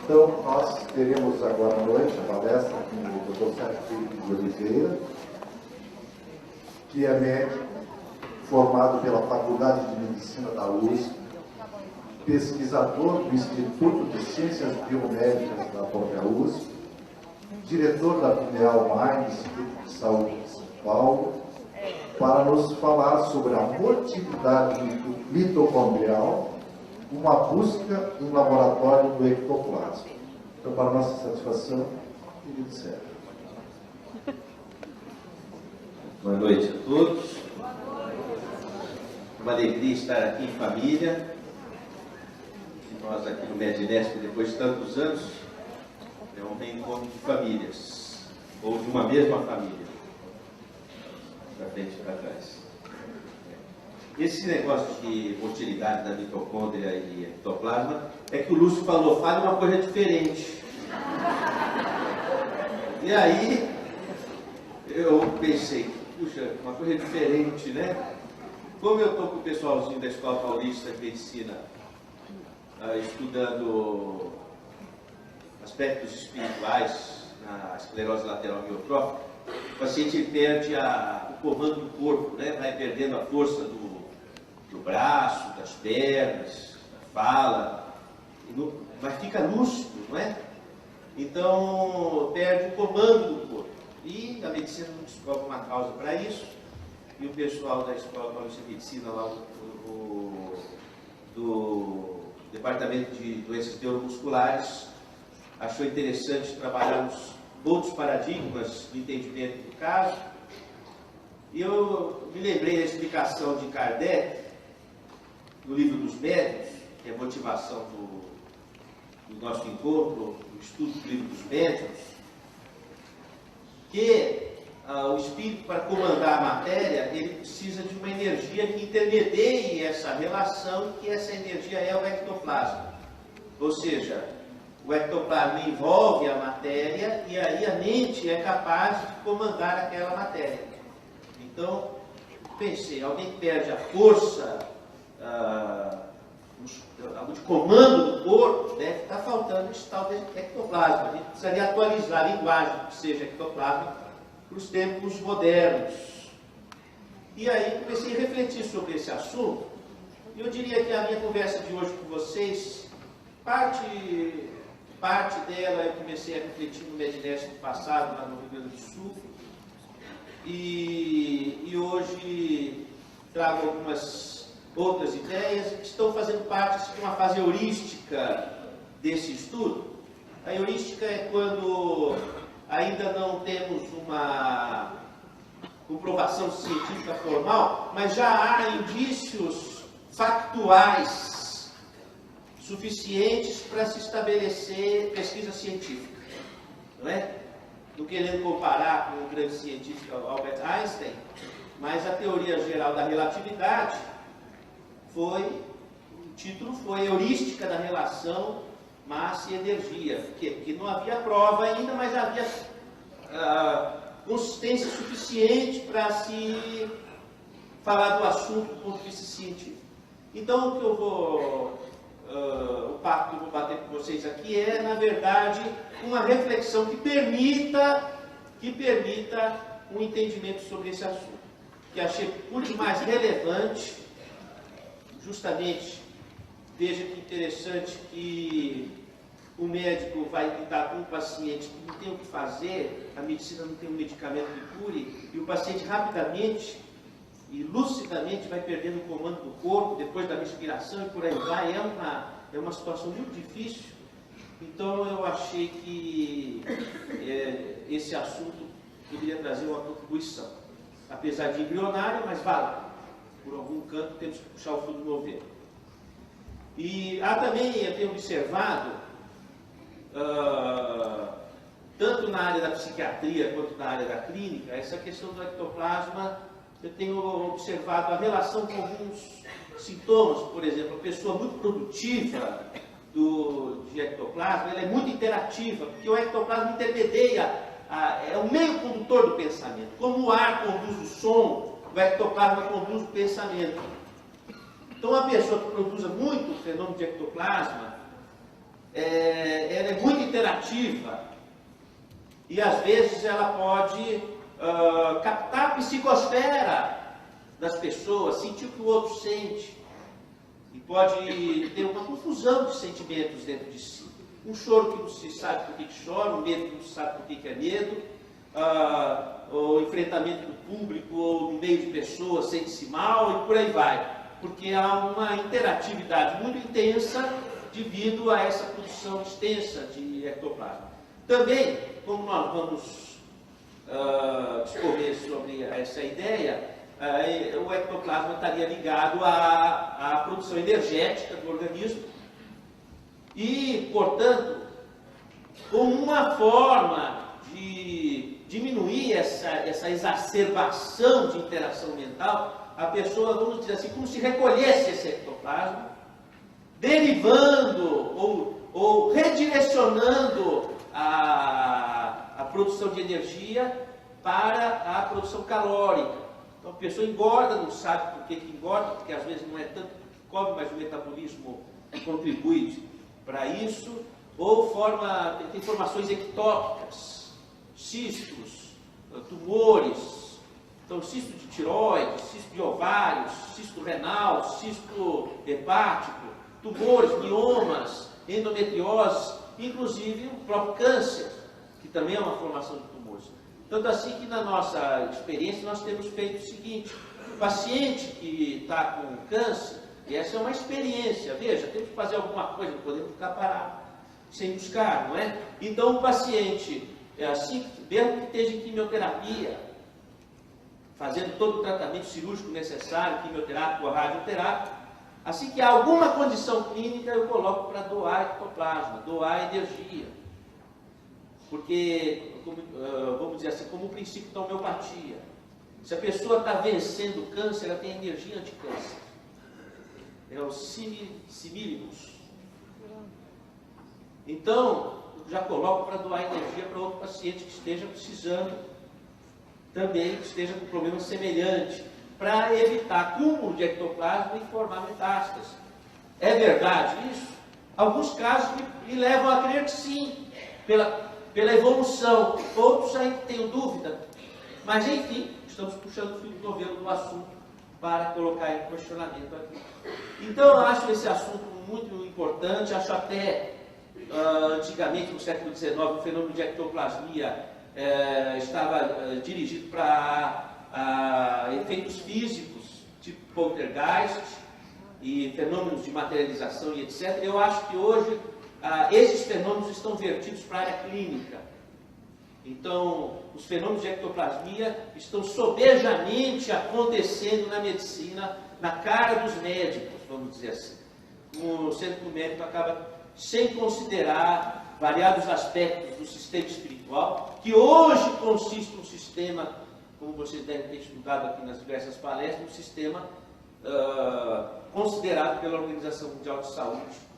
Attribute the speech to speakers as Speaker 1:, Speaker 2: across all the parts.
Speaker 1: Então, nós teremos agora à noite a palestra com o Dr. Sérgio Felipe de Oliveira, que é médico, formado pela Faculdade de Medicina da USP, pesquisador do Instituto de Ciências Biomédicas da própria USP, diretor da Filial MAI, Instituto de Saúde de São Paulo, para nos falar sobre a motilidade mitocondrial, uma busca em laboratório do ectoplasma. Então, para nossa satisfação, querido Sérgio.
Speaker 2: Boa noite a todos. Uma alegria estar aqui em família. E nós aqui no Medinesp, depois de tantos anos, é um reencontro de famílias, ou de uma mesma família, para frente e para trás. Esse negócio de motilidade da mitocôndria e ectoplasma é que o Lúcio falou, fale uma coisa diferente. E aí eu pensei, puxa, uma coisa diferente, né? Como eu estou com o pessoalzinho da Escola Paulista de Medicina estudando aspectos espirituais na esclerose lateral amiotrófica, o paciente perde o comando do corpo, né? Vai perdendo a força do braço, das pernas, da fala, mas fica lúcido, não é? Então, perde o comando do corpo. E a medicina não descobre uma causa para isso, e o pessoal da Escola Paulista de Medicina, lá do Departamento de Doenças Neuromusculares, achou interessante trabalharmos outros paradigmas do entendimento do caso, e eu me lembrei da explicação de Kardec, no Livro dos Médiuns, que é a motivação do nosso encontro, do estudo do Livro dos Médiuns, que o espírito, para comandar a matéria, ele precisa de uma energia que intermedie essa relação, que essa energia é o ectoplasma. Ou seja, o ectoplasma envolve a matéria e aí a mente é capaz de comandar aquela matéria. Então, pensei, alguém que perde a força de comando do corpo, deve estar faltando esse tal de ectoplasma. A gente precisaria atualizar a linguagem que seja ectoplasma para os tempos modernos. E aí comecei a refletir sobre esse assunto, e eu diria que a minha conversa de hoje com vocês, parte dela eu comecei a refletir no Medinesp passado, lá no Rio Grande do Sul, e hoje trago algumas outras ideias que estão fazendo parte de uma fase heurística desse estudo. A heurística é quando ainda não temos uma comprovação científica formal, mas já há indícios factuais suficientes para se estabelecer pesquisa científica, não é? Não querendo comparar com o grande cientista Albert Einstein, mas a teoria geral da relatividade o título foi Heurística da Relação Massa e Energia. Por quê? Porque não havia prova ainda, mas havia consistência suficiente para se falar do assunto do ponto de vista científico. Então, o papo que eu vou bater com vocês aqui é, na verdade, uma reflexão que permita um entendimento sobre esse assunto, que achei por demais relevante. Justamente, veja que interessante que o médico vai lidar com um paciente que não tem o que fazer, a medicina não tem um medicamento que cure, e o paciente rapidamente e lucidamente vai perdendo o comando do corpo, depois da respiração e por aí vai. É uma situação muito difícil. Então eu achei que esse assunto poderia trazer uma contribuição. Apesar de embrionário, mas vai lá. Por algum canto temos que puxar o fio do novelo. E também eu tenho observado, tanto na área da psiquiatria quanto na área da clínica, essa questão do ectoplasma. Eu tenho observado a relação com alguns sintomas. Por exemplo, a pessoa muito produtiva de ectoplasma, ela é muito interativa, porque o ectoplasma intermedia, é o meio condutor do pensamento. Como o ar conduz o som, o ectoplasma conduz o pensamento. Então, uma pessoa que produza muito o fenômeno de ectoplasma, ela é interativa e às vezes ela pode captar a psicosfera das pessoas, sentir o que o outro sente, e pode ter uma confusão de sentimentos dentro de si. Um choro que não se sabe por que chora, um medo que não se sabe por que é medo, o enfrentamento do público ou no meio de pessoas sente-se mal e por aí vai, porque há uma interatividade muito intensa devido a essa produção extensa de ectoplasma. Também, como nós vamos discorrer sobre essa ideia, o ectoplasma estaria ligado à produção energética do organismo e, portanto, como uma forma de diminuir essa exacerbação de interação mental, a pessoa, vamos dizer assim, como se recolhesse esse ectoplasma, derivando ou redirecionando a produção de energia para a produção calórica. Então a pessoa engorda, não sabe por que engorda, porque às vezes não é tanto que come, mas o metabolismo contribui para isso, ou tem formações ectópicas, cistos, tumores, então cisto de tireoide, cisto de ovários, cisto renal, cisto hepático, tumores, miomas, endometriose, inclusive o próprio câncer, que também é uma formação de tumores. Tanto assim que na nossa experiência nós temos feito o seguinte: o paciente que está com câncer, e essa é uma experiência, veja, temos que fazer alguma coisa, não podemos ficar parados, sem buscar, não é? Então o paciente, assim, mesmo que esteja em quimioterapia, fazendo todo o tratamento cirúrgico necessário, quimioterápico ou radioterápico, assim que há alguma condição clínica, eu coloco para doar ectoplasma, doar energia. Porque, vamos dizer assim, como o princípio da homeopatia, se a pessoa está vencendo o câncer, ela tem energia anticâncer. É o similibus. Então, já coloco para doar energia para outro paciente que esteja precisando também, que esteja com problema semelhante, para evitar acúmulo de ectoplasma e formar metástase. É verdade isso? Alguns casos me levam a crer que sim, pela evolução. Outros ainda tenho dúvida. Mas, enfim, estamos puxando o fio do novelo do assunto para colocar em questionamento aqui. Então, eu acho esse assunto muito importante. Acho até, antigamente, no século XIX, o fenômeno de ectoplasmia estava dirigido para efeitos físicos, tipo poltergeist e fenômenos de materialização e etc. Eu acho que hoje esses fenômenos estão vertidos para a área clínica. Então, os fenômenos de ectoplasmia estão sobejamente acontecendo na medicina, na cara dos médicos, vamos dizer assim. Sendo que o médico acaba sem considerar variados aspectos do sistema espiritual, que hoje consiste num sistema, como vocês devem ter estudado aqui nas diversas palestras, um sistema considerado pela Organização Mundial de Saúde.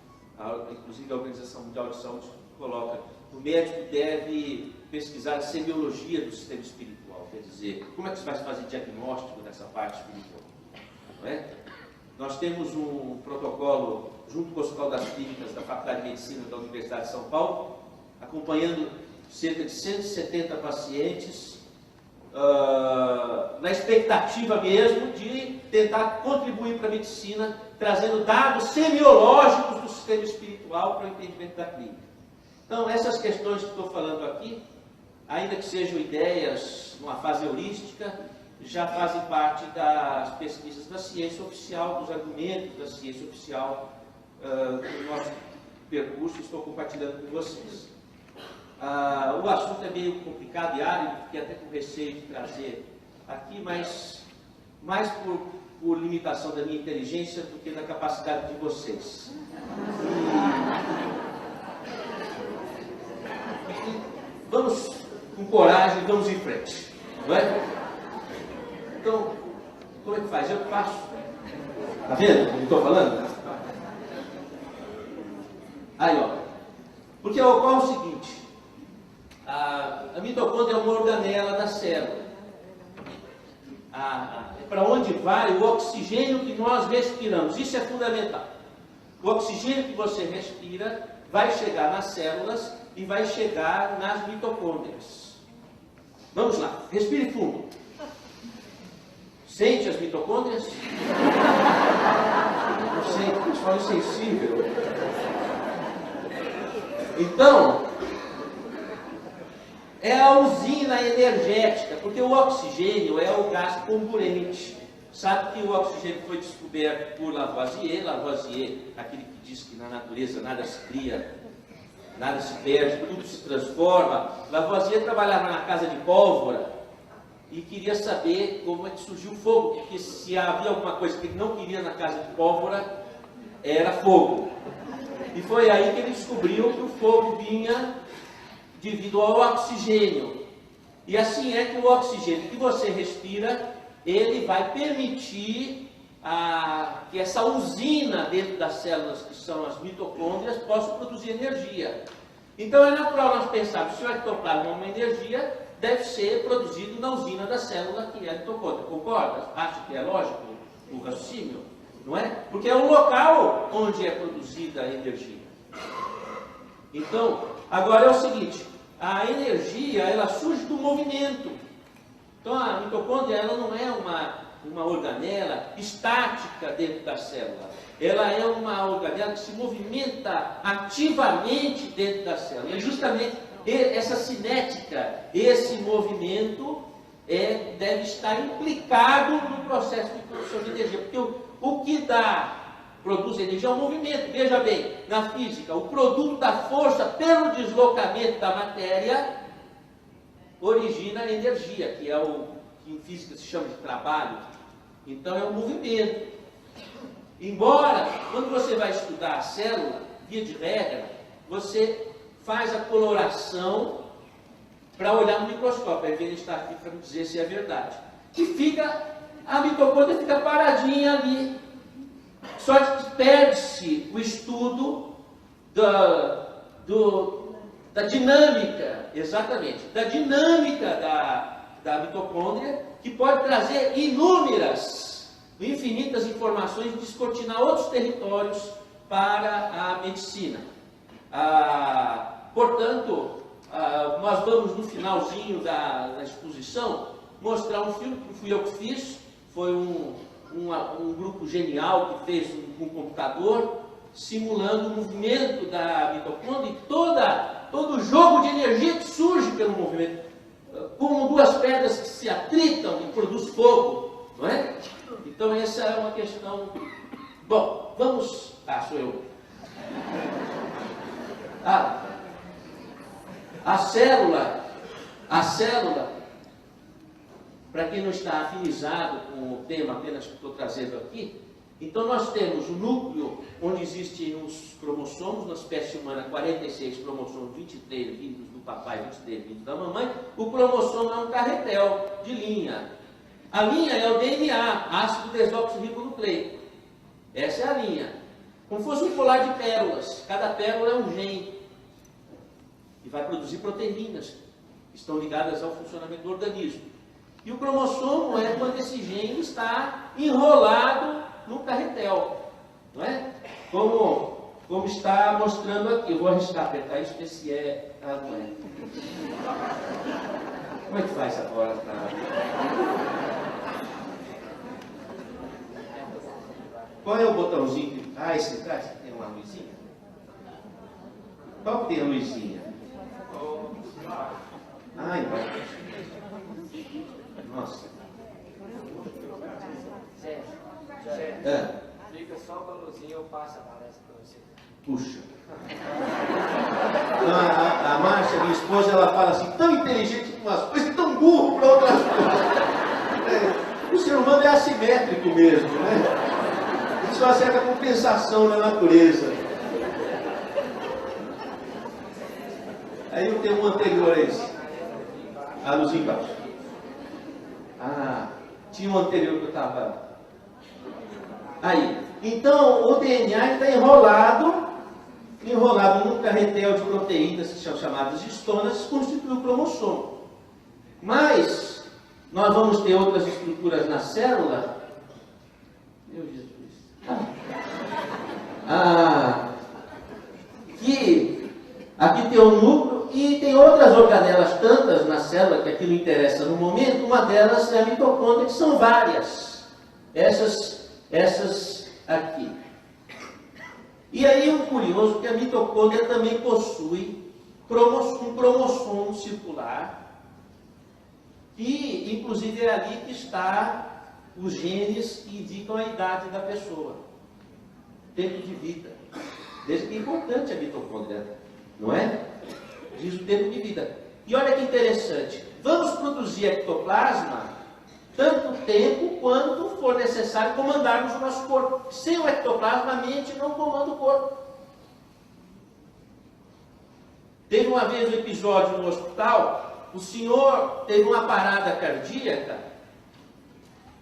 Speaker 2: Inclusive a Organização Mundial de Saúde coloca: o médico deve pesquisar a semiologia do sistema espiritual, quer dizer, como é que se vai fazer diagnóstico dessa parte espiritual, não é? Nós temos um protocolo junto com o Hospital das Clínicas da Faculdade de Medicina da Universidade de São Paulo, acompanhando cerca de 170 pacientes, na expectativa mesmo de tentar contribuir para a medicina, trazendo dados semiológicos do sistema espiritual para o entendimento da clínica. Então, essas questões que estou falando aqui, ainda que sejam ideias numa fase heurística, já fazem parte das pesquisas da ciência oficial, dos argumentos da ciência oficial do nosso percurso, estou compartilhando com vocês. O assunto é meio complicado e árido, fiquei até com receio de trazer aqui, mas mais por limitação da minha inteligência do que da capacidade de vocês. Vamos com coragem, vamos em frente, não é? Então, como é que faz? Eu faço. Está vendo o que eu estou falando? Aí, ó. Porque ocorre o seguinte: a mitocôndria é uma organela da célula. Para onde vai o oxigênio que nós respiramos? Isso é fundamental. O oxigênio que você respira vai chegar nas células e vai chegar nas mitocôndrias. Vamos lá, respire fundo. Sente as mitocôndrias? Não sente, o solo sensível. Então, é a usina energética, porque o oxigênio é o gás comburente. Sabe que o oxigênio foi descoberto por Lavoisier. Lavoisier, aquele que diz que na natureza nada se cria, nada se perde, tudo se transforma. Lavoisier trabalhava na casa de pólvora e queria saber como é que surgiu o fogo, porque se havia alguma coisa que ele não queria na casa de pólvora, era fogo. E foi aí que ele descobriu que o fogo vinha devido ao oxigênio. E assim é que o oxigênio que você respira, ele vai permitir que essa usina dentro das células, que são as mitocôndrias, possa produzir energia. Então é natural nós pensarmos que se o ectoplasma é uma energia, deve ser produzido na usina da célula, que é a mitocôndria. Concorda? Acha que é lógico o raciocínio? Não é? Porque é o local onde é produzida a energia. Então, agora é o seguinte, a energia, ela surge do movimento. Então, a mitocôndria, ela não é uma organela estática dentro da célula. Ela é uma organela que se movimenta ativamente dentro da célula. E justamente essa cinética, esse movimento deve estar implicado no processo de produção de energia. Porque o que produz energia é o movimento. Veja bem, na física, o produto da força pelo deslocamento da matéria origina energia, que é o que em física se chama de trabalho. Então é o movimento. Embora, quando você vai estudar a célula, via de regra, você faz a coloração para olhar no microscópio. Aí ele está aqui para me dizer se é verdade. E a mitocôndria fica paradinha ali. Só que perde-se o estudo da dinâmica, exatamente, da dinâmica da mitocôndria, que pode trazer infinitas informações e descortinar outros territórios para a medicina. Portanto, nós vamos no finalzinho da exposição mostrar um filme que fui eu que fiz, foi um grupo genial que fez um computador simulando o movimento da mitocôndria e todo o jogo de energia que surge pelo movimento, como duas pedras que se atritam e produz fogo, não é? Então essa é uma questão. Bom, vamos. Sou eu. A célula, para quem não está afinizado com o tema apenas que estou trazendo aqui, então nós temos o núcleo onde existem os cromossomos, na espécie humana 46 cromossomos, 23 vindos do papai, 23 vindos da mamãe. O cromossomo é um carretel de linha. A linha é o DNA, ácido desoxirribonucleico. Essa é a linha. Como se fosse um colar de pérolas. Cada pérola é um gene. E vai produzir proteínas, que estão ligadas ao funcionamento do organismo. E o cromossomo é quando esse gene está enrolado no carretel, não é? Como está mostrando aqui. Eu vou arriscar apertar isso, ver se é. Não é. Como é que faz agora? Qual é o botãozinho? Esse traz tem uma luzinha? Qual que tem a luzinha? Então. Nossa.
Speaker 3: Fica só com a luzinha, eu passo a palestra para você.
Speaker 2: Puxa. A Márcia, minha esposa, ela fala assim, tão inteligente com umas coisas, tão burro para outras coisas. O ser humano é assimétrico mesmo, né? Isso é uma certa compensação na natureza. Aí eu tenho um anterior a esse. A luz embaixo. Tinha um anterior que eu estava. Aí. Então, o DNA está enrolado num carretel de proteínas que são chamadas histonas, que constitui o cromossomo. Mas, nós vamos ter outras estruturas na célula. Meu Jesus. Aqui tem um núcleo e tem outras organelas tantas na célula que aquilo interessa no momento. Uma delas é a mitocôndria, que são várias. Essas aqui. E aí o curioso é que a mitocôndria também possui um cromossomo circular, que inclusive é ali que está os genes que indicam a idade da pessoa, tempo de vida. Desde que é importante a mitocôndria, não é? Diz o tempo de vida. E olha que interessante, vamos produzir ectoplasma tanto tempo quanto for necessário comandarmos o nosso corpo. Sem o ectoplasma, a mente não comanda o corpo. Teve uma vez um episódio no hospital, o senhor teve uma parada cardíaca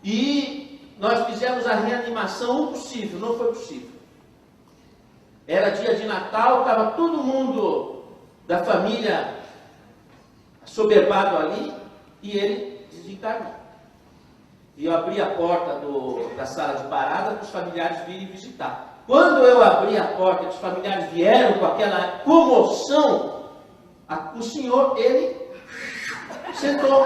Speaker 2: e nós fizemos a reanimação o possível, não foi possível. Era dia de Natal, estava todo mundo da família assoberbado ali e ele desencarnou. E eu abri a porta da sala de parada para os familiares virem visitar. Quando eu abri a porta, os familiares vieram com aquela comoção, o senhor, ele sentou.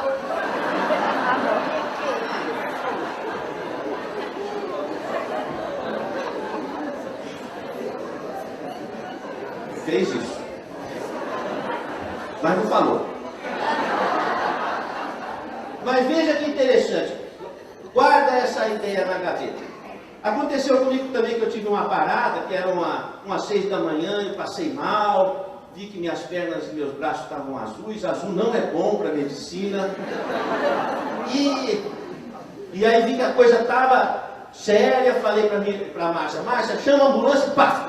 Speaker 2: Fez isso. Mas não falou. Mas veja que interessante. Guarda essa ideia na gaveta. Aconteceu comigo também que eu tive uma parada, que era umas 6 da manhã, eu passei mal, vi que minhas pernas e meus braços estavam azuis. Azul não é bom para medicina. E aí vi que a coisa estava séria, falei para a Márcia, chama a ambulância, pá,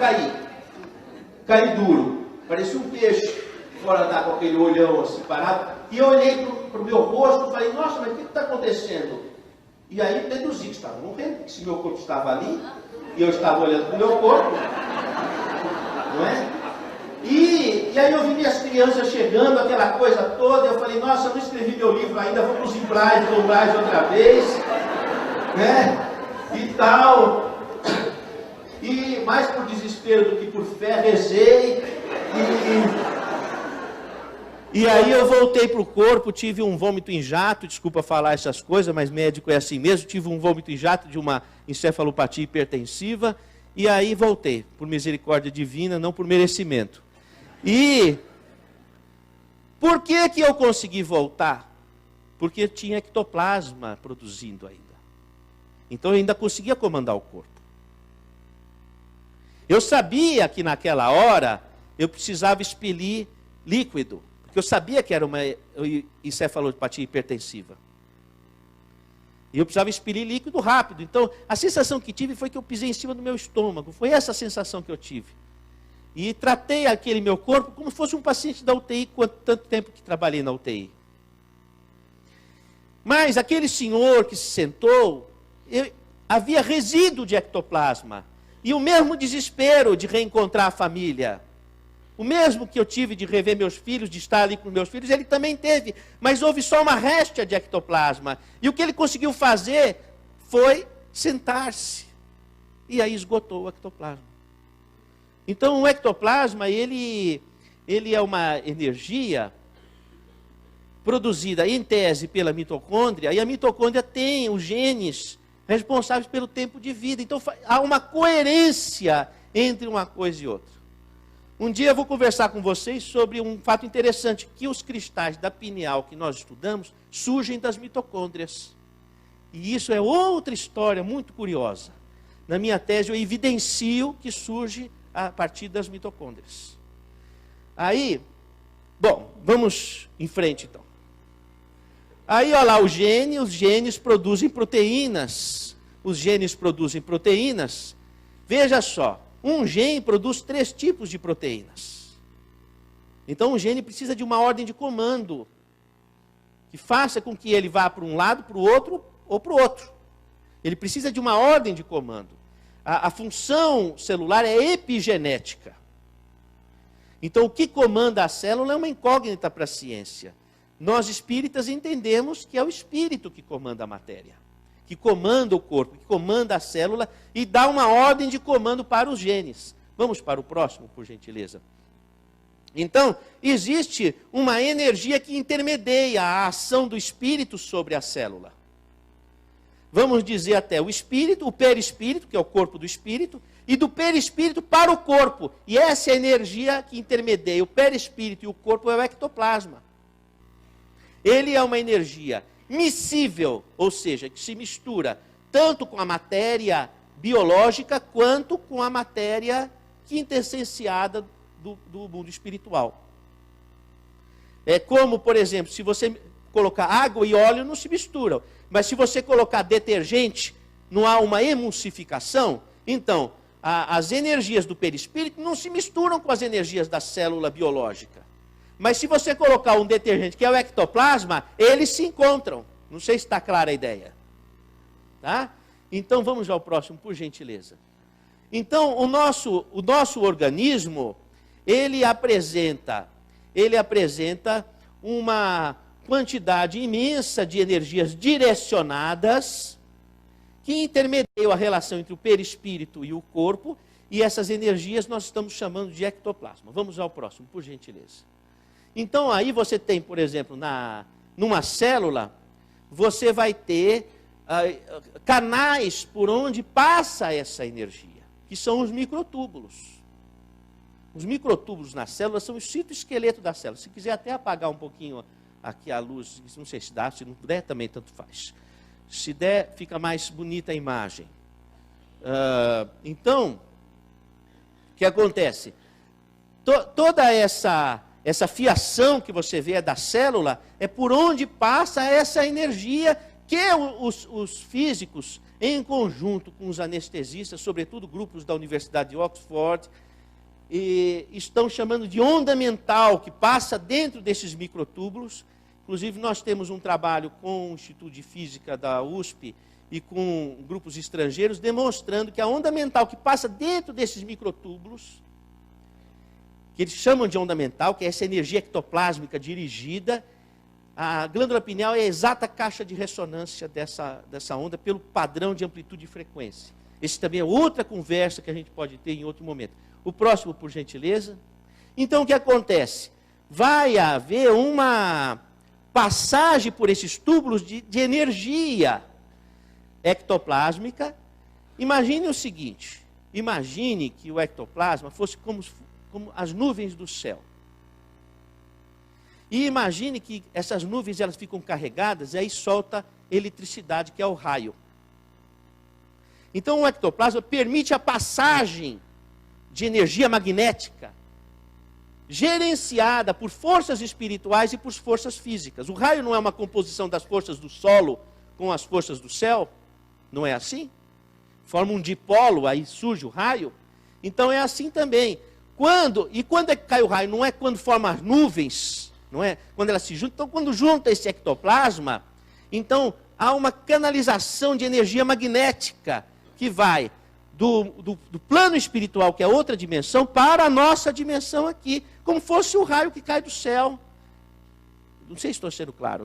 Speaker 2: caí duro. Parecia um peixe fora d'água com aquele olhão assim parado. E eu olhei para o meu rosto e falei, nossa, mas o que está acontecendo? E aí deduzi que estava morrendo, porque se meu corpo estava ali, e eu estava olhando para o meu corpo, não é? E aí eu vi minhas crianças chegando, aquela coisa toda, eu falei, nossa, eu não escrevi meu livro ainda, vou para os Imblage outra vez, né? E tal. E mais por desespero do que por fé, rezei, e aí eu voltei para o corpo, tive um vômito em jato, desculpa falar essas coisas, mas médico é assim mesmo, tive um vômito em jato de uma encefalopatia hipertensiva, e aí voltei, por misericórdia divina, não por merecimento. E por que eu consegui voltar? Porque tinha ectoplasma produzindo ainda. Então eu ainda conseguia comandar o corpo. Eu sabia que naquela hora eu precisava expelir líquido. Porque eu sabia que era uma encefalopatia hipertensiva. E eu precisava expelir líquido rápido. Então, a sensação que tive foi que eu pisei em cima do meu estômago. Foi essa a sensação que eu tive. E tratei aquele meu corpo como se fosse um paciente da UTI, tanto tempo que trabalhei na UTI. Mas aquele senhor que se sentou, havia resíduo de ectoplasma. E o mesmo desespero de reencontrar a família. O mesmo que eu tive de rever meus filhos, de estar ali com meus filhos, ele também teve. Mas houve só uma réstia de ectoplasma. E o que ele conseguiu fazer foi sentar-se. E aí esgotou o ectoplasma. Então o ectoplasma, ele é uma energia produzida em tese pela mitocôndria. E a mitocôndria tem os genes responsáveis pelo tempo de vida. Então há uma coerência entre uma coisa e outra. Um dia eu vou conversar com vocês sobre um fato interessante, que os cristais da pineal que nós estudamos surgem das mitocôndrias. E isso é outra história muito curiosa. Na minha tese eu evidencio que surge a partir das mitocôndrias. Aí, bom, vamos em frente então. Aí, olha lá, os genes produzem proteínas. Os genes produzem proteínas. Veja só. Um gene produz 3 tipos de proteínas. Então, um gene precisa de uma ordem de comando que faça com que ele vá para um lado, para o outro ou para o outro. Ele precisa de uma ordem de comando. A função celular é epigenética. Então, o que comanda a célula é uma incógnita para a ciência. Nós espíritas entendemos que é o espírito que comanda a matéria, que comanda o corpo, que comanda a célula e dá uma ordem de comando para os genes. Vamos para o próximo, por gentileza. Então, existe uma energia que intermedia a ação do espírito sobre a célula. Vamos dizer até o espírito, o perispírito, que é o corpo do espírito, e do perispírito para o corpo. E essa energia que intermedia o perispírito e o corpo é o ectoplasma. Ele é uma energia miscível, ou seja, que se mistura tanto com a matéria biológica quanto com a matéria quintessenciada do mundo espiritual. É como, por exemplo, se você colocar água e óleo, não se misturam. Mas se você colocar detergente, não há uma emulsificação. Então, as energias do perispírito não se misturam com as energias da célula biológica. Mas se você colocar um detergente, que é o ectoplasma, eles se encontram. Não sei se está clara a ideia. Tá? Então, vamos ao próximo, por gentileza. Então, o nosso organismo, ele apresenta uma quantidade imensa de energias direcionadas que intermediam a relação entre o perispírito e o corpo, e essas energias nós estamos chamando de ectoplasma. Vamos ao próximo, por gentileza. Então, aí você tem, por exemplo, numa célula, você vai ter canais por onde passa essa energia, que são os microtúbulos. Os microtúbulos na célula são o citoesqueleto da célula. Se quiser até apagar um pouquinho aqui a luz, não sei se dá, se não puder também tanto faz. Se der, fica mais bonita a imagem. Então, o que acontece? Toda essa fiação que você vê da célula é por onde passa essa energia que os físicos, em conjunto com os anestesistas, sobretudo grupos da Universidade de Oxford, estão chamando de onda mental, que passa dentro desses microtúbulos. Inclusive, nós temos um trabalho com o Instituto de Física da USP e com grupos estrangeiros, demonstrando que a onda mental que passa dentro desses microtúbulos, que eles chamam de onda mental, que é essa energia ectoplásmica dirigida, a glândula pineal é a exata caixa de ressonância dessa onda pelo padrão de amplitude e frequência. Esse também é outra conversa que a gente pode ter em outro momento. O próximo, por gentileza. Então, o que acontece? Vai haver uma passagem por esses túbulos de energia ectoplásmica. Imagine o seguinte, imagine que o ectoplasma fosse como as nuvens do céu. E imagine que essas nuvens elas ficam carregadas e aí solta eletricidade, que é o raio. Então o ectoplasma permite a passagem de energia magnética, gerenciada por forças espirituais e por forças físicas. O raio não é uma composição das forças do solo com as forças do céu? Não é assim? Forma um dipolo, aí surge o raio. Então é assim também. Quando é que cai o raio? Não é quando forma as nuvens, não é? Quando elas se juntam. Então, quando junta esse ectoplasma, então há uma canalização de energia magnética que vai do plano espiritual, que é outra dimensão, para a nossa dimensão aqui, como fosse o raio que cai do céu. Não sei se estou sendo claro,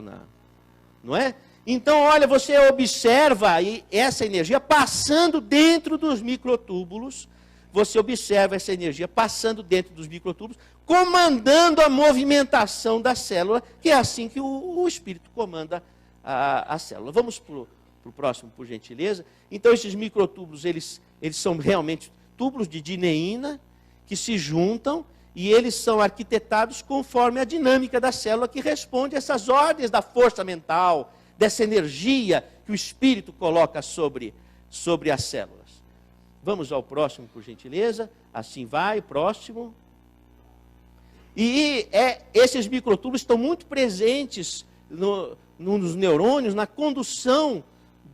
Speaker 2: não é? Então, olha, você observa aí essa energia passando dentro dos microtúbulos, você observa essa energia passando dentro dos microtúbulos, comandando a movimentação da célula, que é assim que o espírito comanda a célula. Vamos para o próximo, por gentileza. Então, esses microtúbulos, eles são realmente túbulos de dineína que se juntam e eles são arquitetados conforme a dinâmica da célula que responde a essas ordens da força mental, dessa energia que o espírito coloca sobre as células. Vamos ao próximo, por gentileza. Assim vai, próximo. E esses microtúbulos estão muito presentes nos neurônios, na condução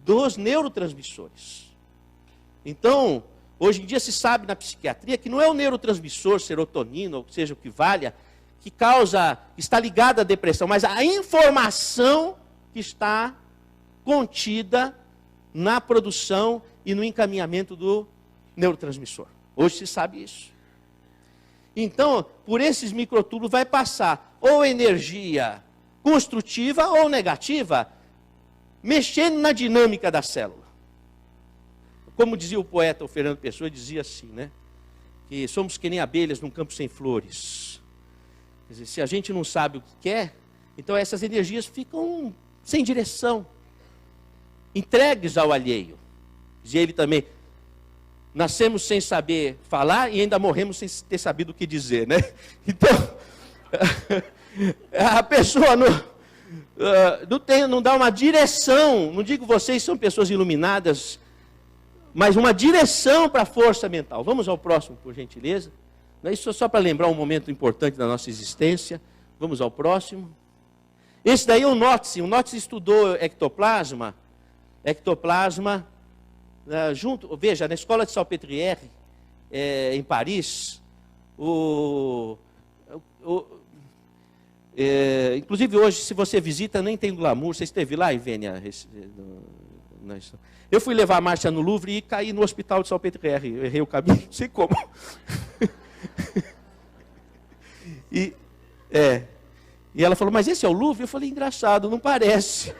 Speaker 2: dos neurotransmissores. Então, hoje em dia se sabe na psiquiatria que não é o neurotransmissor, serotonina, ou seja o que valha, que está ligado à depressão, mas a informação que está contida na produção e no encaminhamento do neurotransmissor. Hoje se sabe isso. Então, por esses microtúbulos vai passar ou energia construtiva ou negativa, mexendo na dinâmica da célula. Como dizia o poeta, o Fernando Pessoa, dizia assim, né? Que somos que nem abelhas num campo sem flores.
Speaker 4: Quer dizer, se a gente não sabe o que quer, então essas energias ficam sem direção, entregues ao alheio. Diz ele também, nascemos sem saber falar e ainda morremos sem ter sabido o que dizer, né? Então, a pessoa não dá uma direção, não digo vocês são pessoas iluminadas, mas uma direção para a força mental. Vamos ao próximo, por gentileza. Isso é só para lembrar um momento importante da nossa existência. Vamos ao próximo. Esse daí é o Notze. O Notze estudou ectoplasma. Veja, na escola de Salpêtrière, em Paris, inclusive hoje, se você visita, nem tem glamour. Você esteve lá, Ivênia? Eu fui levar a Márcia no Louvre e caí no hospital de Salpêtrière. Eu errei o caminho, não sei como. E ela falou, mas esse é o Louvre? Eu falei, engraçado, não parece.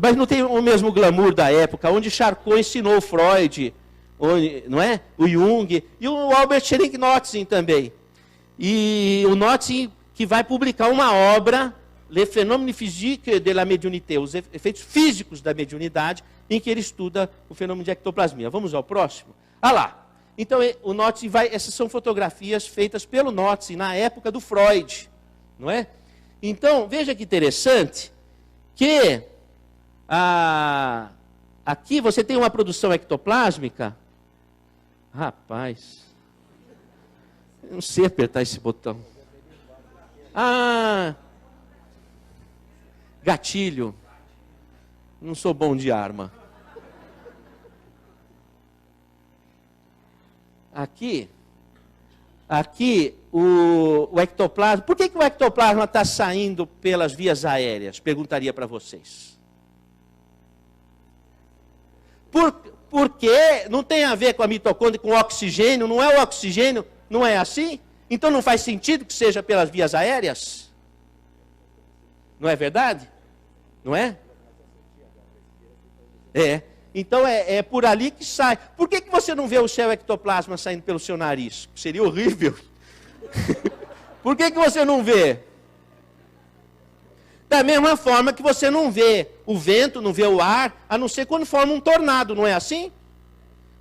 Speaker 4: Mas não tem o mesmo glamour da época, onde Charcot ensinou Freud, não é? O Jung, e o Albert Schwerin-Notze também. E o Notze que vai publicar uma obra, Les Phénomènes Physiques de la Médiumnité, os efeitos físicos da mediunidade, em que ele estuda o fenômeno de ectoplasmia. Vamos ao próximo? Ah lá. Então, o Notze essas são fotografias feitas pelo Notze na época do Freud, não é? Então, veja que interessante, que aqui você tem uma produção ectoplásmica. Rapaz, eu não sei apertar esse botão. Gatilho. Não sou bom de arma. Aqui o ectoplasma. Por que o ectoplasma está saindo pelas vias aéreas? Perguntaria para vocês. Porque não tem a ver com a mitocôndria, com o oxigênio, não é o oxigênio, não é assim? Então não faz sentido que seja pelas vias aéreas? Não é verdade? Não é? Então é por ali que sai. Por que você não vê o seu ectoplasma saindo pelo seu nariz? Seria horrível. Por que você não vê? Da mesma forma que você não vê o vento, não vê o ar, a não ser quando forma um tornado, não é assim?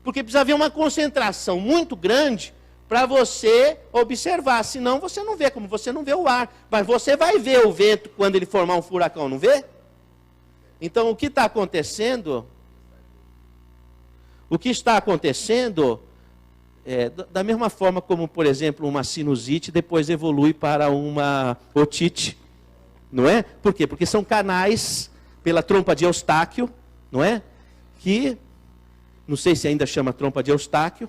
Speaker 4: Porque precisa haver uma concentração muito grande para você observar, senão você não vê, como você não vê o ar. Mas você vai ver o vento quando ele formar um furacão, não vê? Então o que está acontecendo? O que está acontecendo da mesma forma como, por exemplo, uma sinusite depois evolui para uma otite, não é? Por quê? Porque são canais pela trompa de Eustáquio, não é? Que, não sei se ainda chama trompa de Eustáquio,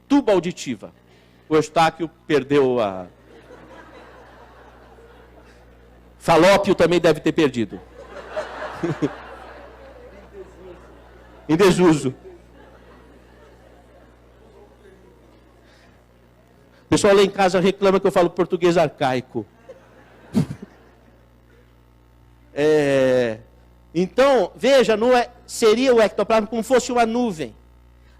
Speaker 4: tuba auditiva. O Eustáquio perdeu a... Falópio também deve ter perdido. Em desuso. O pessoal lá em casa reclama que eu falo português arcaico. Então, veja, seria o ectoplasma como fosse uma nuvem.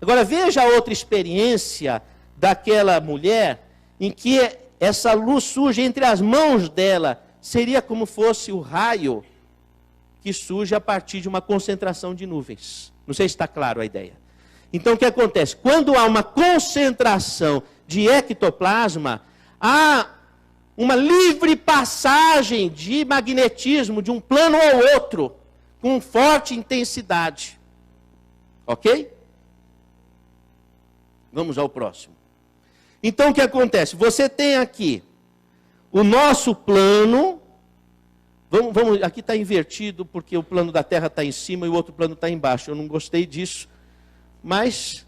Speaker 4: Agora, veja a outra experiência daquela mulher, em que essa luz surge entre as mãos dela. Seria como fosse o raio que surge a partir de uma concentração de nuvens. Não sei se está claro a ideia. Então, o que acontece? Quando há uma concentração de ectoplasma, há uma livre passagem de magnetismo de um plano ao outro, com forte intensidade. Ok? Vamos ao próximo. Então, o que acontece? Você tem aqui o nosso plano. Aqui está invertido, porque o plano da Terra está em cima e o outro plano está embaixo. Eu não gostei disso. Mas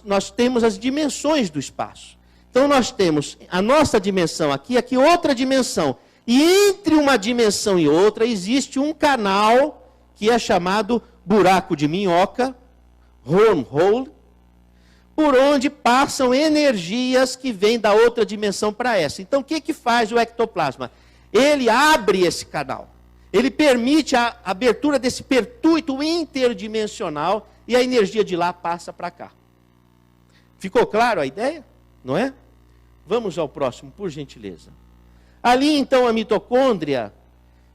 Speaker 4: nós temos as dimensões do espaço. Então nós temos a nossa dimensão aqui outra dimensão. E entre uma dimensão e outra existe um canal que é chamado buraco de minhoca, wormhole, por onde passam energias que vêm da outra dimensão para essa. Então o que faz o ectoplasma? Ele abre esse canal. Ele permite a abertura desse pertuito interdimensional e a energia de lá passa para cá. Ficou claro a ideia? Não é? Vamos ao próximo, por gentileza. Ali então a mitocôndria,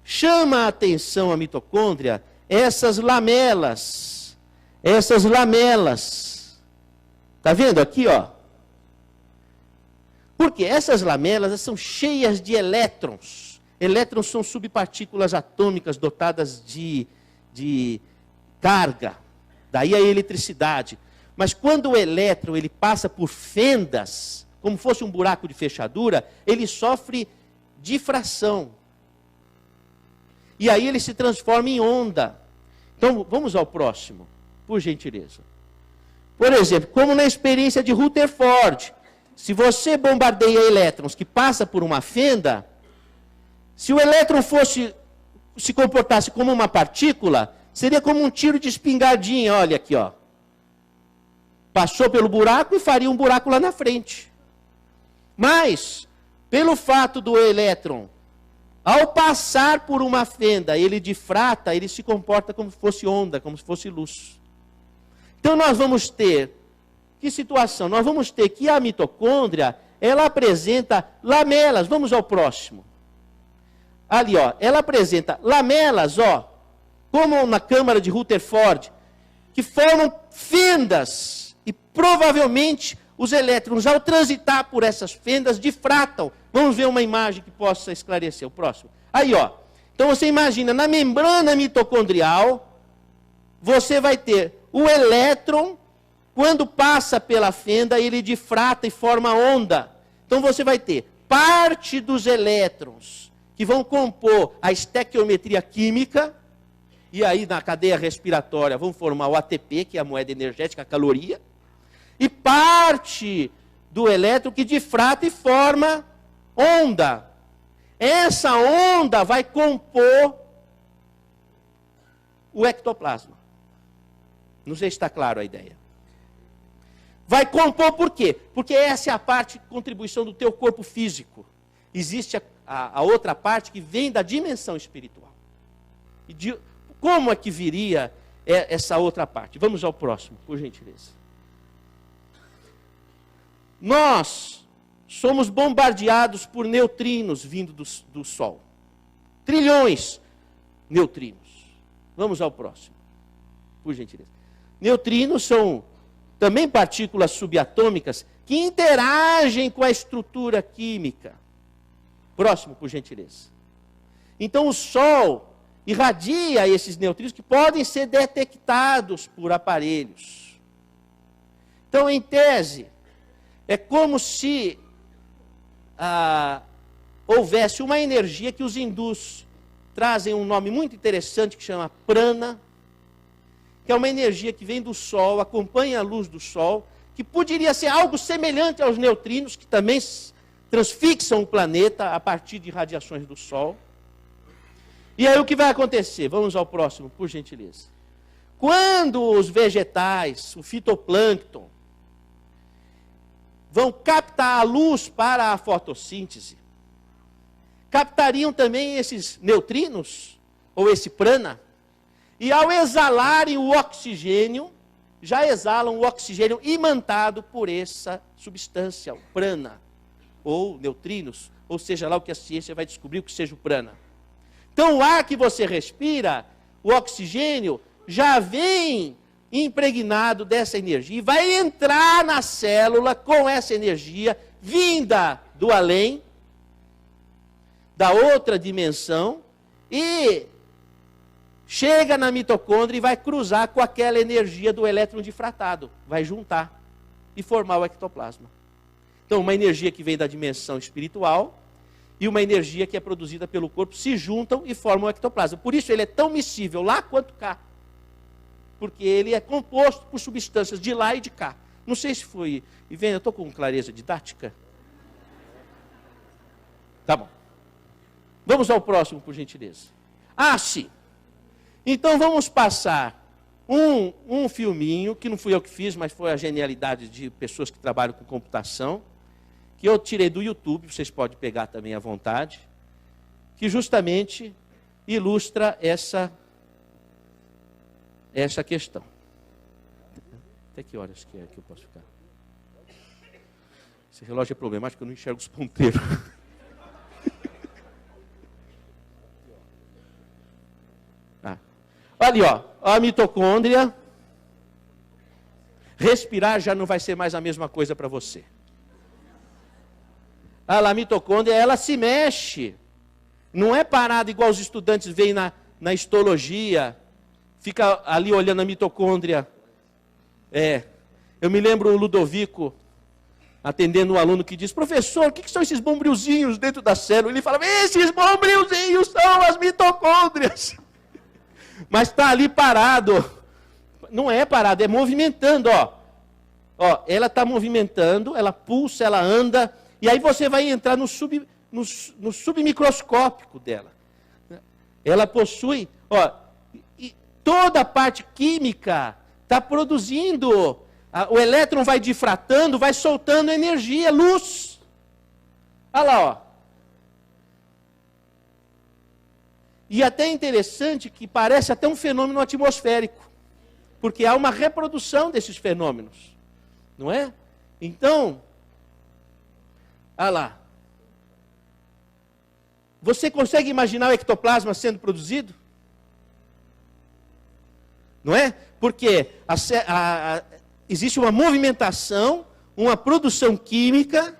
Speaker 4: chama a atenção a mitocôndria, essas lamelas. Está vendo aqui, ó? Porque essas lamelas são cheias de elétrons. Elétrons são subpartículas atômicas dotadas de carga. Daí a eletricidade. Mas quando o elétron ele passa por fendas, como fosse um buraco de fechadura, ele sofre difração. E aí ele se transforma em onda. Então, vamos ao próximo, por gentileza. Por exemplo, como na experiência de Rutherford, se você bombardeia elétrons que passam por uma fenda, se o elétron se comportasse como uma partícula, seria como um tiro de espingardinha, olha aqui, ó. Passou pelo buraco e faria um buraco lá na frente. Mas, pelo fato do elétron, ao passar por uma fenda, ele difrata, ele se comporta como se fosse onda, como se fosse luz. Então nós vamos ter, que situação? Nós vamos ter que a mitocôndria, ela apresenta lamelas, vamos ao próximo. Ali, ó, ela apresenta lamelas, ó, como na câmara de Rutherford, que formam fendas, e provavelmente os elétrons, ao transitar por essas fendas, difratam. Vamos ver uma imagem que possa esclarecer o próximo. Aí, ó. Então você imagina, na membrana mitocondrial, você vai ter o elétron, quando passa pela fenda, ele difrata e forma onda. Então você vai ter parte dos elétrons que vão compor a estequiometria química, e aí na cadeia respiratória vão formar o ATP, que é a moeda energética, a caloria, e parte do elétron que difrata e forma onda. Essa onda vai compor o ectoplasma. Não sei se está claro a ideia. Vai compor por quê? Porque essa é a parte de contribuição do teu corpo físico. Existe a outra parte que vem da dimensão espiritual. E como é que viria essa outra parte? Vamos ao próximo, por gentileza. Nós somos bombardeados por neutrinos vindo do Sol. Trilhões de neutrinos. Vamos ao próximo, por gentileza. Neutrinos são também partículas subatômicas que interagem com a estrutura química. Próximo, por gentileza. Então o Sol irradia esses neutrinos que podem ser detectados por aparelhos. Então, em tese, é como se houvesse uma energia que os hindus trazem um nome muito interessante que chama prana, que é uma energia que vem do Sol, acompanha a luz do Sol, que poderia ser algo semelhante aos neutrinos, que também transfixam o planeta a partir de radiações do Sol. E aí o que vai acontecer? Vamos ao próximo, por gentileza. Quando os vegetais, o fitoplâncton, vão captar a luz para a fotossíntese, captariam também esses neutrinos, ou esse prana, e ao exalarem o oxigênio, já exalam o oxigênio imantado por essa substância, o prana, ou neutrinos, ou seja lá o que a ciência vai descobrir o que seja o prana. Então o ar que você respira, o oxigênio, já vem impregnado dessa energia e vai entrar na célula com essa energia vinda do além, da outra dimensão, e chega na mitocôndria e vai cruzar com aquela energia do elétron difratado, vai juntar e formar o ectoplasma. Então uma energia que vem da dimensão espiritual e uma energia que é produzida pelo corpo se juntam e formam o ectoplasma. Por isso ele é tão miscível lá quanto cá. Porque ele é composto por substâncias de lá e de cá. Não sei se foi... E vem, eu estou com clareza didática? Tá bom. Vamos ao próximo, por gentileza. Sim. Então vamos passar um filminho, que não fui eu que fiz, mas foi a genialidade de pessoas que trabalham com computação, que eu tirei do YouTube, vocês podem pegar também à vontade, que justamente ilustra essa questão. Até que horas que é que eu posso ficar? Esse relógio é problemático, eu não enxergo os ponteiros. Ali, ó, a mitocôndria. Respirar já não vai ser mais a mesma coisa para você. A mitocôndria, ela se mexe. Não é parada igual os estudantes veem na histologia. Fica ali olhando a mitocôndria. Eu me lembro o Ludovico atendendo um aluno que diz: professor, o que são esses bombrilzinhos dentro da célula? Ele fala: esses bombrilzinhos são as mitocôndrias. Mas está ali parado. Não é parado, é movimentando, ó. Ela está movimentando, ela pulsa, ela anda, e aí você vai entrar no submicroscópico dela. Ela possui, e toda a parte química está produzindo. O elétron vai difratando, vai soltando energia, luz. Olha lá, ó. E até interessante que parece até um fenômeno atmosférico, porque há uma reprodução desses fenômenos, não é? Então, olha lá. Você consegue imaginar o ectoplasma sendo produzido? Não é? Porque existe uma movimentação, uma produção química,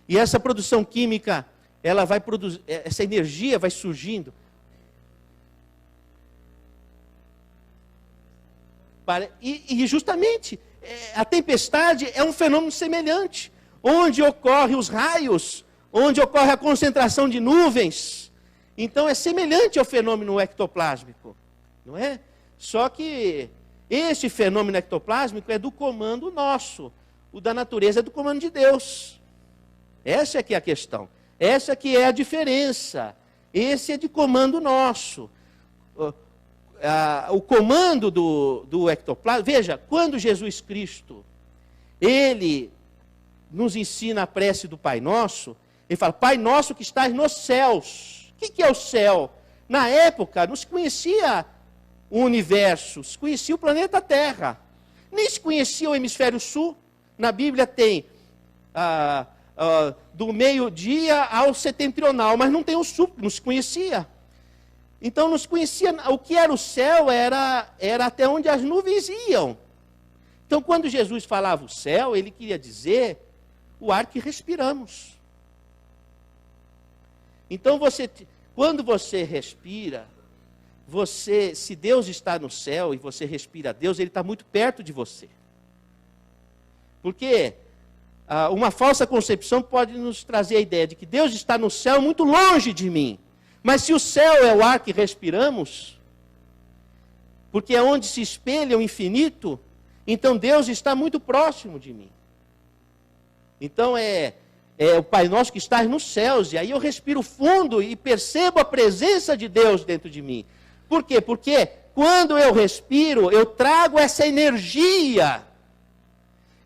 Speaker 4: e essa produção química, ela vai produzir, essa energia vai surgindo. E justamente, a tempestade é um fenômeno semelhante, onde ocorrem os raios, onde ocorre a concentração de nuvens. Então é semelhante ao fenômeno ectoplásmico, não é? Só que esse fenômeno ectoplásmico é do comando nosso, o da natureza é do comando de Deus. Essa é que é a questão, essa que é a diferença. Esse é de comando nosso. O comando do ectoplasma, veja, quando Jesus Cristo, ele nos ensina a prece do Pai Nosso, ele fala: Pai Nosso que estás nos céus. O que é o céu? Na época não se conhecia o universo, se conhecia o planeta Terra, nem se conhecia o hemisfério sul. Na Bíblia tem do meio-dia ao setentrional, mas não tem o sul, não se conhecia. Então não se conhecia, o que era o céu era até onde as nuvens iam. Então quando Jesus falava o céu, ele queria dizer o ar que respiramos. Então quando você respira, se Deus está no céu e você respira a Deus, ele está muito perto de você. Porque uma falsa concepção pode nos trazer a ideia de que Deus está no céu muito longe de mim. Mas se o céu é o ar que respiramos, porque é onde se espelha o infinito, então Deus está muito próximo de mim. Então é o Pai Nosso que está nos céus, e aí eu respiro fundo e percebo a presença de Deus dentro de mim. Por quê? Porque quando eu respiro, eu trago essa energia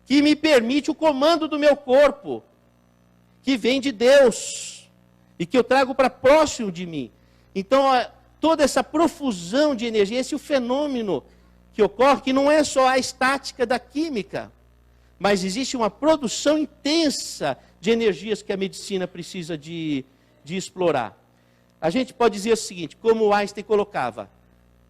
Speaker 4: que me permite o comando do meu corpo, que vem de Deus. E que eu trago para próximo de mim. Então, toda essa profusão de energia, esse é o fenômeno que ocorre, que não é só a estática da química, mas existe uma produção intensa de energias que a medicina precisa de explorar. A gente pode dizer o seguinte, como Einstein colocava,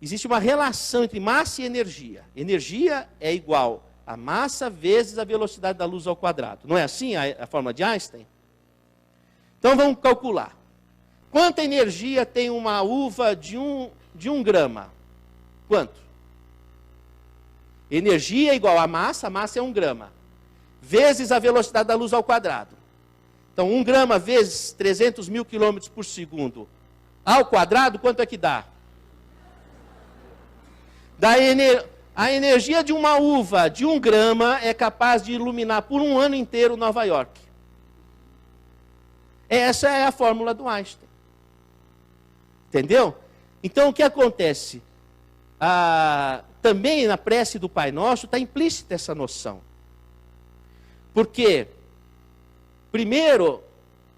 Speaker 4: existe uma relação entre massa e energia. Energia é igual a massa vezes a velocidade da luz ao quadrado. Não é assim a fórmula de Einstein? Então vamos calcular. Quanta energia tem uma uva de um grama? Quanto? Energia é igual a massa é 1 grama, vezes a velocidade da luz ao quadrado. Então 1 grama vezes 300 mil quilômetros por segundo ao quadrado, quanto é que dá? A energia de uma uva de 1 grama é capaz de iluminar por um ano inteiro Nova York. Essa é a fórmula do Einstein. Entendeu? Então, o que acontece? Também na prece do Pai Nosso está implícita essa noção. Porque, primeiro,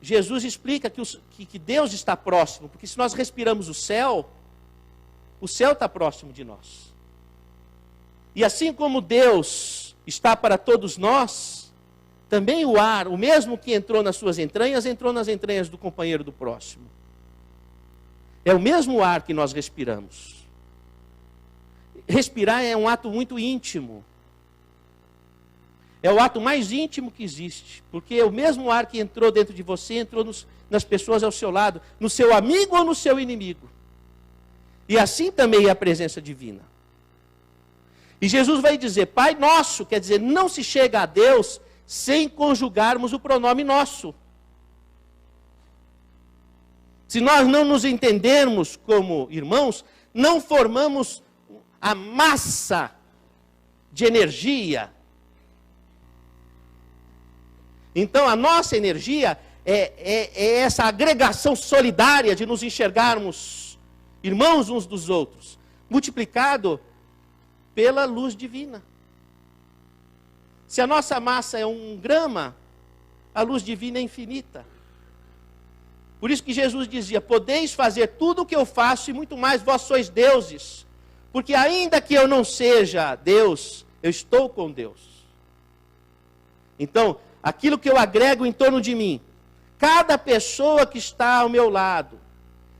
Speaker 4: Jesus explica que Deus está próximo, porque se nós respiramos o céu está próximo de nós. E assim como Deus está para todos nós, também o ar, o mesmo que entrou nas suas entranhas, entrou nas entranhas do companheiro do próximo. É o mesmo ar que nós respiramos. Respirar é um ato muito íntimo. É o ato mais íntimo que existe. Porque é o mesmo ar que entrou dentro de você, entrou nas pessoas ao seu lado, no seu amigo ou no seu inimigo. E assim também é a presença divina. E Jesus vai dizer, Pai nosso, quer dizer, não se chega a Deus sem conjugarmos o pronome nosso. Se nós não nos entendermos como irmãos, não formamos a massa de energia. Então a nossa energia é essa agregação solidária de nos enxergarmos irmãos uns dos outros, multiplicado pela luz divina. Se a nossa massa é 1 grama, a luz divina é infinita. Por isso que Jesus dizia, podeis fazer tudo o que eu faço e muito mais, vós sois deuses. Porque ainda que eu não seja Deus, eu estou com Deus. Então, aquilo que eu agrego em torno de mim, cada pessoa que está ao meu lado,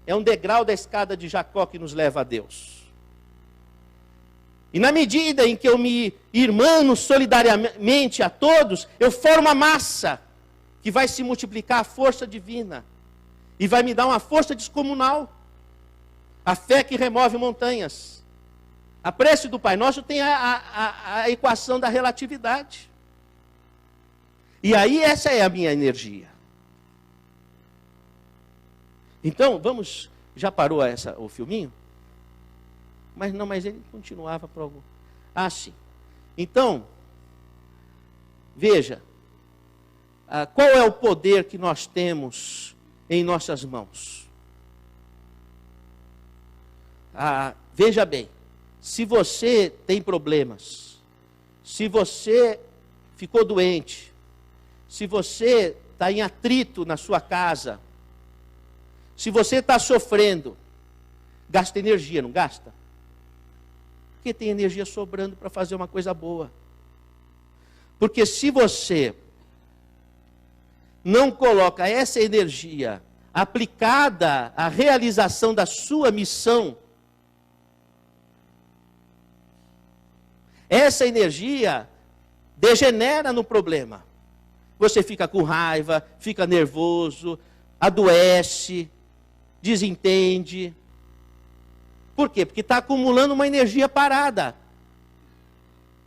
Speaker 4: é um degrau da escada de Jacó que nos leva a Deus. E na medida em que eu me irmano solidariamente a todos, eu formo a massa que vai se multiplicar a força divina. E vai me dar uma força descomunal. A fé que remove montanhas. A prece do Pai Nosso tem a equação da relatividade. E aí essa é a minha energia. Então, vamos... Já parou o filminho? Mas ele continuava para algum... Ah, sim. Então, veja. Qual é o poder que nós temos em nossas mãos? Veja bem. Se você tem problemas, se você ficou doente, se você está em atrito na sua casa, se você está sofrendo, gasta energia, não gasta? Porque tem energia sobrando para fazer uma coisa boa. Porque se você não coloca essa energia aplicada à realização da sua missão, essa energia degenera no problema. Você fica com raiva, fica nervoso, adoece, desentende. Por quê? Porque está acumulando uma energia parada.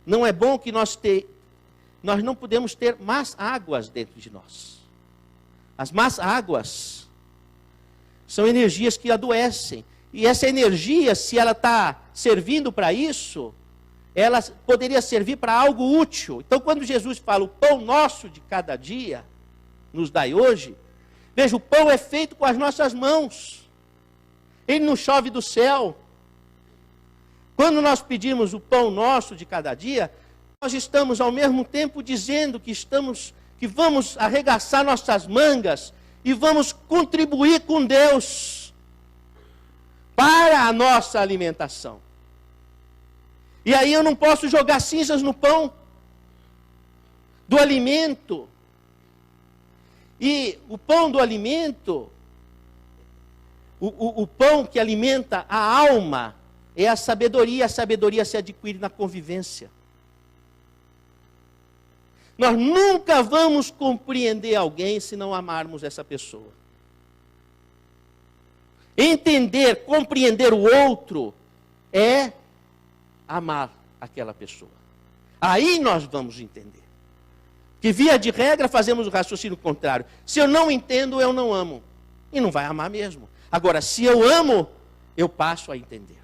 Speaker 4: Não é bom que nós não podemos ter más águas dentro de nós. As más águas são energias que adoecem. E essa energia, se ela está servindo para isso, ela poderia servir para algo útil. Então, quando Jesus fala, o pão nosso de cada dia, nos dai hoje, veja, o pão é feito com as nossas mãos. Ele não chove do céu. Quando nós pedimos o pão nosso de cada dia, nós estamos ao mesmo tempo dizendo que vamos arregaçar nossas mangas e vamos contribuir com Deus para a nossa alimentação. E aí eu não posso jogar cinzas no pão do alimento. E o pão do alimento, o pão que alimenta a alma, é a sabedoria se adquire na convivência. Nós nunca vamos compreender alguém se não amarmos essa pessoa. Entender, compreender o outro é amar aquela pessoa. Aí nós vamos entender. Que via de regra fazemos o raciocínio contrário. Se eu não entendo, eu não amo. E não vai amar mesmo. Agora, se eu amo, eu passo a entender.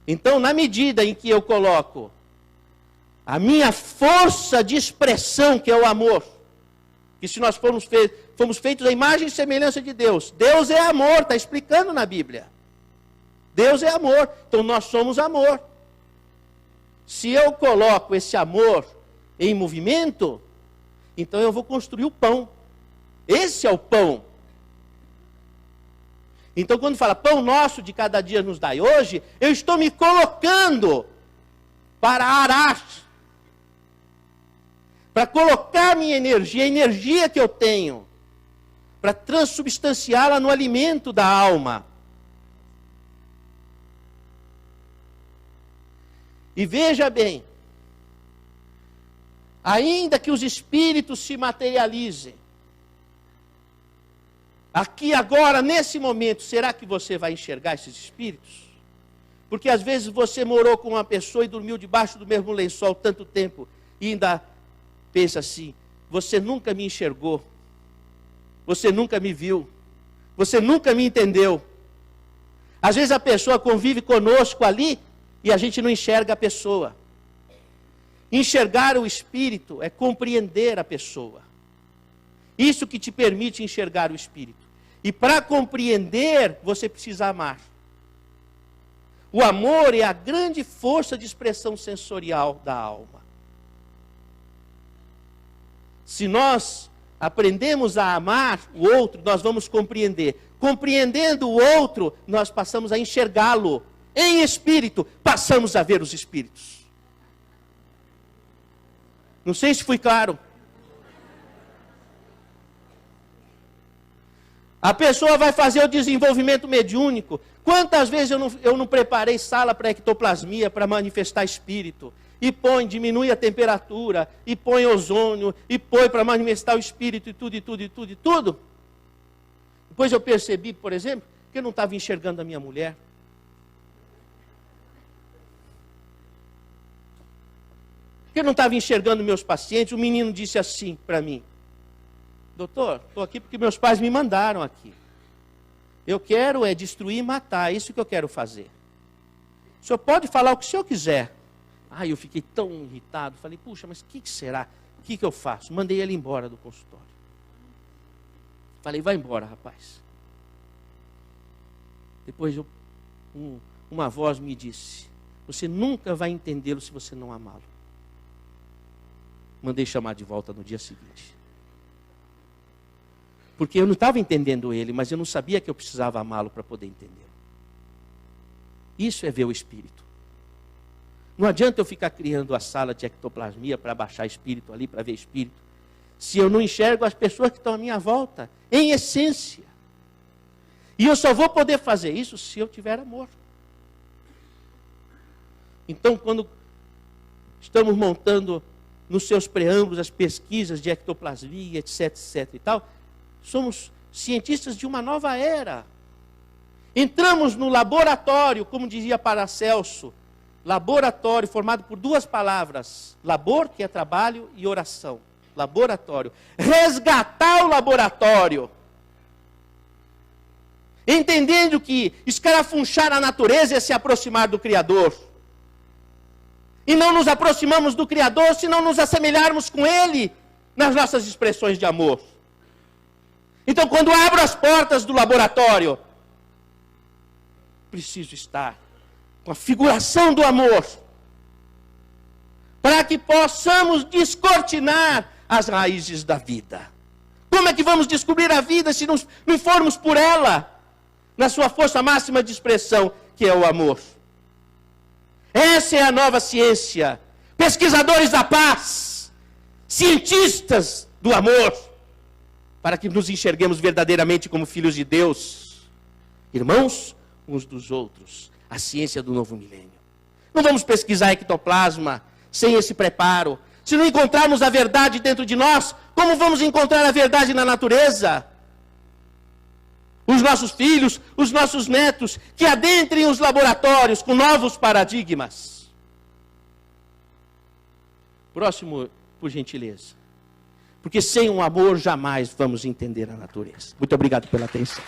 Speaker 4: Então, na medida em que eu coloco a força de expressão, que é o amor, que se nós fomos feitos à imagem e semelhança de Deus. Deus é amor, está explicando na Bíblia. Deus é amor, então nós somos amor. Se eu coloco esse amor em movimento, então eu vou construir o pão. Esse é o pão. Então, quando fala pão nosso de cada dia nos dai hoje, eu estou me colocando para arar, para colocar minha energia, a energia que eu tenho, para transubstanciá-la no alimento da alma. E veja bem, ainda que os espíritos se materializem, aqui agora, nesse momento, será que você vai enxergar esses espíritos? Porque às vezes você morou com uma pessoa e dormiu debaixo do mesmo lençol tanto tempo e ainda pensa assim, você nunca me enxergou, você nunca me viu, você nunca me entendeu. Às vezes a pessoa convive conosco ali e a gente não enxerga a pessoa. Enxergar o espírito é compreender a pessoa. Isso que te permite enxergar o espírito. E para compreender, você precisa amar. O amor é a grande força de expressão sensorial da alma. Se nós aprendemos a amar o outro, nós vamos compreender. Compreendendo o outro, nós passamos a enxergá-lo. Em espírito, passamos a ver os espíritos. Não sei se fui claro. A pessoa vai fazer o desenvolvimento mediúnico. Quantas vezes eu não preparei sala para ectoplasmia, para manifestar espírito? E põe, diminui a temperatura, e põe ozônio, e põe para manifestar o espírito, e tudo, e tudo, e tudo, e tudo. Depois eu percebi, por exemplo, que eu não estava enxergando a minha mulher. Que eu não estava enxergando meus pacientes. O menino disse assim para mim, doutor, estou aqui porque meus pais me mandaram aqui. Eu quero destruir e matar, é isso que eu quero fazer. O senhor pode falar o que o senhor quiser. Ai, eu fiquei tão irritado, falei, puxa, mas o que será? O que eu faço? Mandei ele embora do consultório. Falei, vai embora, rapaz. Depois uma voz me disse, você nunca vai entendê-lo se você não amá-lo. Mandei chamar de volta no dia seguinte. Porque eu não estava entendendo ele, mas eu não sabia que eu precisava amá-lo para poder entendê-lo. Isso é ver o espírito. Não adianta eu ficar criando a sala de ectoplasmia para baixar espírito ali, para ver espírito, se eu não enxergo as pessoas que estão à minha volta, em essência. E eu só vou poder fazer isso se eu tiver amor. Então, quando estamos montando nos seus preâmbulos as pesquisas de ectoplasmia, etc, etc e tal, somos cientistas de uma nova era. Entramos no laboratório, como dizia Paracelso, laboratório formado por duas palavras, labor, que é trabalho, e oração. Laboratório. Resgatar o laboratório. Entendendo que escarafunchar a natureza é se aproximar do Criador. E não nos aproximamos do Criador se não nos assemelharmos com Ele nas nossas expressões de amor. Então, quando abro as portas do laboratório, preciso estar com a figuração do amor, para que possamos descortinar as raízes da vida. Como é que vamos descobrir a vida se não formos por ela, na sua força máxima de expressão, que é o amor? Essa é a nova ciência. Pesquisadores da paz, cientistas do amor, para que nos enxerguemos verdadeiramente como filhos de Deus, irmãos uns dos outros, a ciência do novo milênio. Não vamos pesquisar ectoplasma sem esse preparo. Se não encontrarmos a verdade dentro de nós, como vamos encontrar a verdade na natureza? Os nossos filhos, os nossos netos, que adentrem os laboratórios com novos paradigmas. Próximo, por gentileza. Porque sem um amor jamais vamos entender a natureza. Muito obrigado pela atenção.